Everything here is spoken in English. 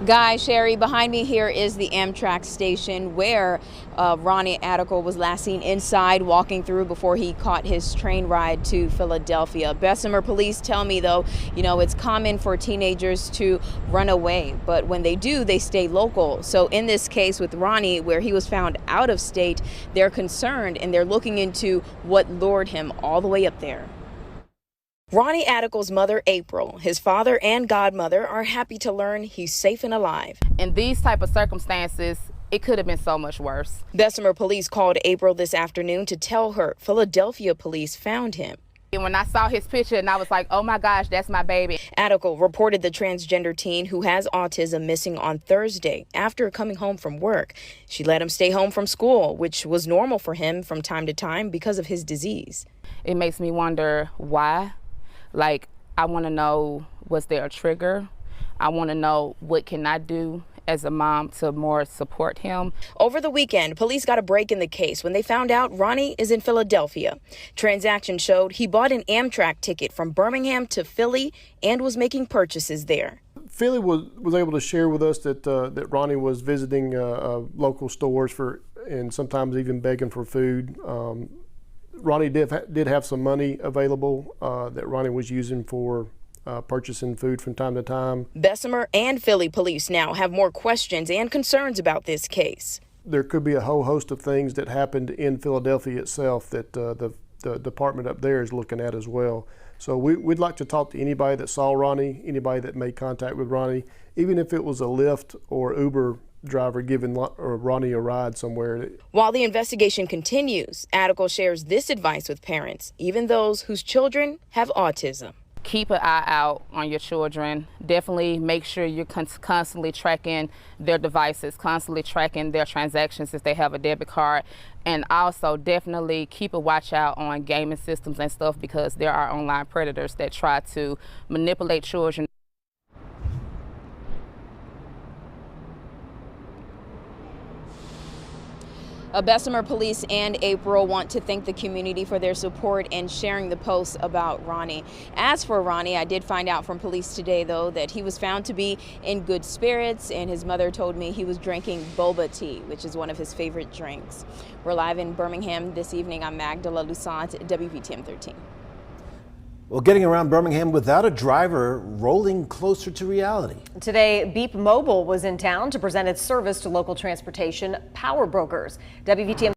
Guy, Sherry, behind me here is the Amtrak station where Ronnie Atticle was last seen inside walking through before he caught his train ride to Philadelphia. Bessemer police tell me, though, it's common for teenagers to run away, but when they do, they stay local. So in this case with Ronnie, where he was found out of state, they're concerned and they're looking into what lured him all the way up there. Ronnie Atticle's mother, April, his father and godmother are happy to learn he's safe and alive. In these type of circumstances, it could have been so much worse. Bessemer police called April this afternoon to tell her Philadelphia police found him. And when I saw his picture, and I was like, oh my gosh, that's my baby. Atticle reported the transgender teen who has autism missing on Thursday after coming home from work. She let him stay home from school, which was normal for him from time to time because of his disease. It makes me wonder why. Like, I want to know, was there a trigger? I want to know, what can I do as a mom to more support him? Over the weekend, police got a break in the case when they found out Ronnie is in Philadelphia. Transactions showed he bought an Amtrak ticket from Birmingham to Philly and was making purchases there. Philly was able to share with us that Ronnie was visiting local stores and sometimes even begging for food. Ronnie did have some money available that Ronnie was using for purchasing food from time to time. Bessemer and Philly police now have more questions and concerns about this case. There could be a whole host of things that happened in Philadelphia itself that the department up there is looking at as well. So we'd like to talk to anybody that saw Ronnie, anybody that made contact with Ronnie, even if it was a Lyft or Uber driver giving Ronnie a ride somewhere. While the investigation continues, Atticle shares this advice with parents, even those whose children have autism. Keep an eye out on your children. Definitely make sure you're constantly tracking their devices, constantly tracking their transactions if they have a debit card. And also definitely keep a watch out on gaming systems and stuff, because there are online predators that try to manipulate children. Bessemer police and April want to thank the community for their support and sharing the posts about Ronnie. As for Ronnie, I did find out from police today, though, that he was found to be in good spirits, and his mother told me he was drinking boba tea, which is one of his favorite drinks. We're live in Birmingham this evening. I'm Magdala Lusant, WVTM 13. Well, getting around Birmingham without a driver, rolling closer to reality. Today, Beep Mobile was in town to present its service to local transportation power brokers. WVTM